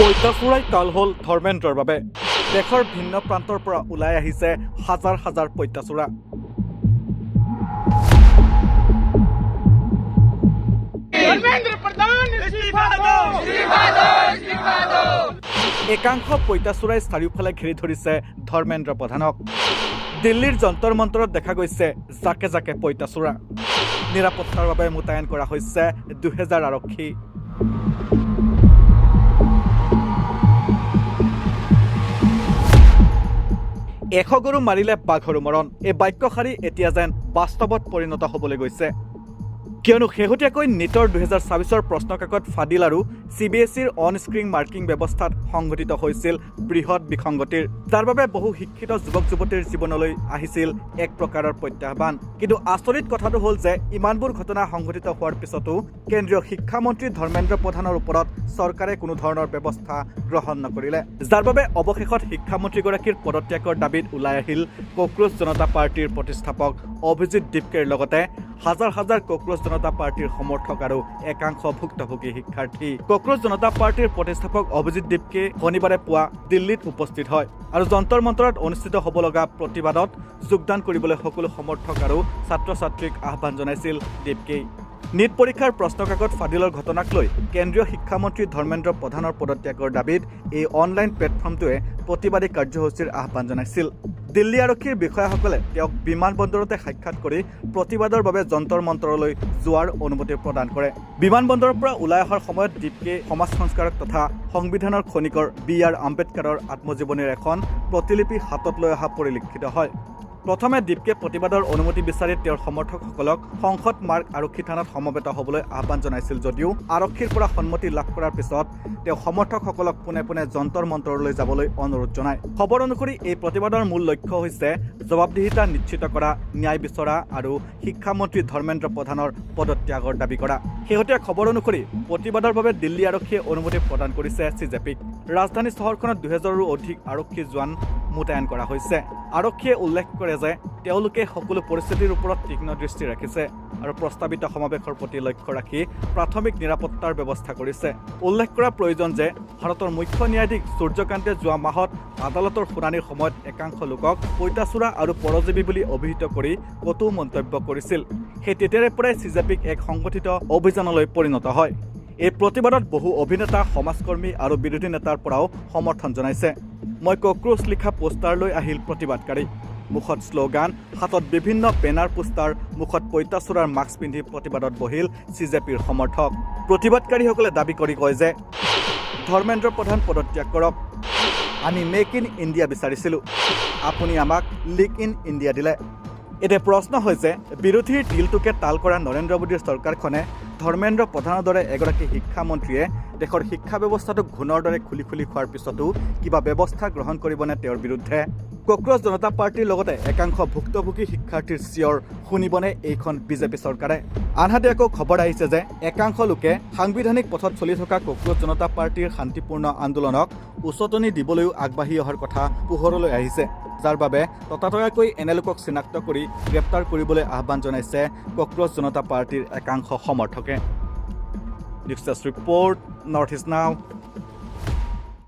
পঁইতাচোৰাই কাল হ'ল ধৰ্মেন্দ্ৰৰ বাবে। দেশৰ ভিন্ন প্ৰান্তৰ পৰা ওলাই আহিছে হাজাৰ হাজাৰ পঁইতাচোৰা। একাংশ পঁইতাচোৰাই চাৰিওফালে ঘেৰি ধৰিছে ধৰ্মেন্দ্ৰ প্ৰধানক। দিল্লীৰ যন্তৰ মন্তৰত দেখা গৈছে জাকে জাকে পঁইতাচোৰা। নিৰাপত্তাৰ বাবে মোতায়েন কৰা হৈছে 2000 আৰক্ষী। এশ গৰু মাৰিলে বাঘৰো মৰণ, এই বাক্যশাৰী এতিয়া যেন বাস্তৱত পৰিণত হ'বলৈ গৈছে। কিয়নো শেহতীয়াকৈ নিটৰ 2024 প্ৰশ্নকাকত ফাদিল আৰু CBSEৰ অন স্ক্ৰীন মাৰ্কিং ব্যৱস্থাত সংঘটিত হৈছিল বৃহৎ বিসংগতিৰ, যাৰ বাবে বহু শিক্ষিত যুৱক যুৱতীৰ জীৱনলৈ আহিছিল এক প্ৰকাৰৰ প্ৰত্যাহ্বান। কিন্তু আচৰিত কথাটো হ'ল যে ইমানবোৰ ঘটনা সংঘটিত হোৱাৰ পিছতো কেন্দ্ৰীয় শিক্ষামন্ত্ৰী ধৰ্মেন্দ্ৰ প্ৰধানৰ ওপৰত চৰকাৰে কোনো ধৰণৰ ব্যৱস্থা গ্ৰহণ নকৰিলে, যাৰ বাবে অৱশেষত শিক্ষামন্ত্ৰীগৰাকীৰ পদত্যাগৰ দাবীত ওলাই আহিল কক্ৰোচ জনতা পাৰ্টীৰ প্ৰতিষ্ঠাপক অভিজিত দীপকেৰ লগতে হাজাৰ হাজাৰ কক্ৰোচ জনতা পাৰ্টীৰ সমৰ্থক আৰু একাংশ ভুক্তভোগী শিক্ষাৰ্থী। কক্ৰোচ জনতা পাৰ্টীৰ প্ৰতিষ্ঠাপক অভিজিত দীপকে শনিবাৰে পুৱা দিল্লীত উপস্থিত হয় আৰু যন্তৰ মন্তৰত অনুষ্ঠিত হ'ব লগা প্ৰতিবাদত যোগদান কৰিবলৈ সকলো সমৰ্থক আৰু ছাত্ৰ ছাত্ৰীক আহ্বান জনাইছিল দীপকেই। নিট পৰীক্ষাৰ প্ৰশ্নকাকত ফাদিলৰ ঘটনাক লৈ কেন্দ্ৰীয় শিক্ষামন্ত্ৰী ধৰ্মেন্দ্ৰ প্ৰধানৰ পদত্যাগৰ দাবীত এই অনলাইন প্লেটফৰ্মটোৱে প্ৰতিবাদী কাৰ্যসূচীৰ আহ্বান জনাইছিল। দিল্লী আৰক্ষীৰ বিষয়াসকলে তেওঁক বিমানবন্দৰতে সাক্ষাৎ কৰি প্ৰতিবাদৰ বাবে যন্তৰ মন্তৰলৈ যোৱাৰ অনুমতি প্ৰদান কৰে। বিমানবন্দৰৰ পৰা ওলাই অহাৰ সময়ত দীপকে সমাজ সংস্কাৰক তথা সংবিধানৰ খনিকৰ BR আম্বেদকাৰৰ আত্মজীৱনীৰ এখন প্ৰতিলিপি হাতত লৈ অহা পৰিলক্ষিত হয়। প্ৰথমে দীপকে প্ৰতিবাদৰ অনুমতি বিচাৰি তেওঁৰ সমৰ্থকসকলক সংসদ মাৰ্গ আৰক্ষী থানাত সমবেত হ'বলৈ আহ্বান জনাইছিল যদিও আৰক্ষীৰ পৰা সন্মতি লাভ কৰাৰ পিছত তেওঁ সমৰ্থকসকলক পোনে পোনে যন্তৰ মন্তৰলৈ যাবলৈ অনুৰোধ জনায়। খবৰ অনুসৰি এই প্ৰতিবাদৰ মূল লক্ষ্য হৈছে জবাবদিহিতা নিশ্চিত কৰা, ন্যায় বিচৰা আৰু শিক্ষামন্ত্ৰী ধৰ্মেন্দ্ৰ প্ৰধানৰ পদত্যাগৰ দাবী কৰা। শেহতীয়া খবৰ অনুসৰি প্ৰতিবাদৰ বাবে দিল্লী আৰক্ষীয়ে অনুমতি প্ৰদান কৰিছে CJPক। ৰাজধানী চহৰখনত 2000ৰো অধিক আৰক্ষী জোৱান মোতায়েন কৰা হৈছে। আৰক্ষীয়ে উল্লেখ কৰে যে তেওঁলোকে সকলো পৰিস্থিতিৰ ওপৰত তীক্ষ্ণ দৃষ্টি ৰাখিছে আৰু প্ৰস্তাৱিত সমাৱেশৰ প্ৰতি লক্ষ্য ৰাখি প্ৰাথমিক নিৰাপত্তাৰ ব্যৱস্থা কৰিছে। উল্লেখ কৰা প্ৰয়োজন যে ভাৰতৰ মুখ্য ন্যায়াধীশ সূৰ্যকান্তে যোৱা মাহত আদালতৰ শুনানিৰ সময়ত একাংশ লোকক পঁইতাচোৰা আৰু পৰজীৱী বুলি অভিহিত কৰি কটু মন্তব্য কৰিছিল। সেই তেতিয়াৰে পৰাই CJPক এক সংগঠিত অভিযানলৈ পৰিণত হয়। এই প্ৰতিবাদত বহু অভিনেতা, সমাজকৰ্মী আৰু বিৰোধী নেতাৰ পৰাও সমৰ্থন জনাইছে। মই কক্ৰোচ লিখা পোষ্টাৰ লৈ আহিল প্ৰতিবাদকাৰী। মুখত শ্লোগান, হাতত বিভিন্ন বেনাৰ পোষ্টাৰ, মুখত পঁইতাচোৰাৰ মাস্ক পিন্ধি প্ৰতিবাদত বহিল CJPৰ সমৰ্থক। প্ৰতিবাদকাৰীসকলে দাবী কৰি কয় যে ধৰ্মেন্দ্ৰ প্ৰধান পদত্যাগ কৰক। আমি মেক ইন ইণ্ডিয়া বিচাৰিছিলোঁ, আপুনি আমাক লিক ইন ইণ্ডিয়া দিলে। এতিয়া প্ৰশ্ন হৈছে বিৰোধীৰ দিলটোকে তাল কৰা নৰেন্দ্ৰ মোদীৰ চৰকাৰখনে ধৰ্মেন্দ্ৰ প্ৰধানৰ দৰে এগৰাকী শিক্ষামন্ত্ৰীয়ে দেশৰ শিক্ষা ব্যৱস্থাটোক ঘূণৰ দৰে খুলি খুলি খোৱাৰ পিছতো কিবা ব্যৱস্থা গ্ৰহণ কৰিবনে তেওঁৰ বিৰুদ্ধে? কক্ৰোচ জনতা পাৰ্টীৰ লগতে একাংশ ভুক্তভোগী শিক্ষাৰ্থীৰ চিঞৰ শুনিবনে এইখন BJP চৰকাৰে? আনহাতে আকৌ খবৰ আহিছে যে একাংশ লোকে সাংবিধানিক পথত চলি থকা কক্ৰোচ জনতা পাৰ্টীৰ শান্তিপূৰ্ণ আন্দোলনক উচতনি দিবলৈও আগবাঢ়ি অহাৰ কথা পোহৰলৈ আহিছে, যাৰ বাবে ততাতৈয়াকৈ এনে লোকক চিনাক্ত কৰি গ্ৰেপ্তাৰ কৰিবলৈ আহ্বান জনাইছে কক্ৰোচ জনতা পাৰ্টীৰ একাংশ সমৰ্থকে। News desk report, north east নাও।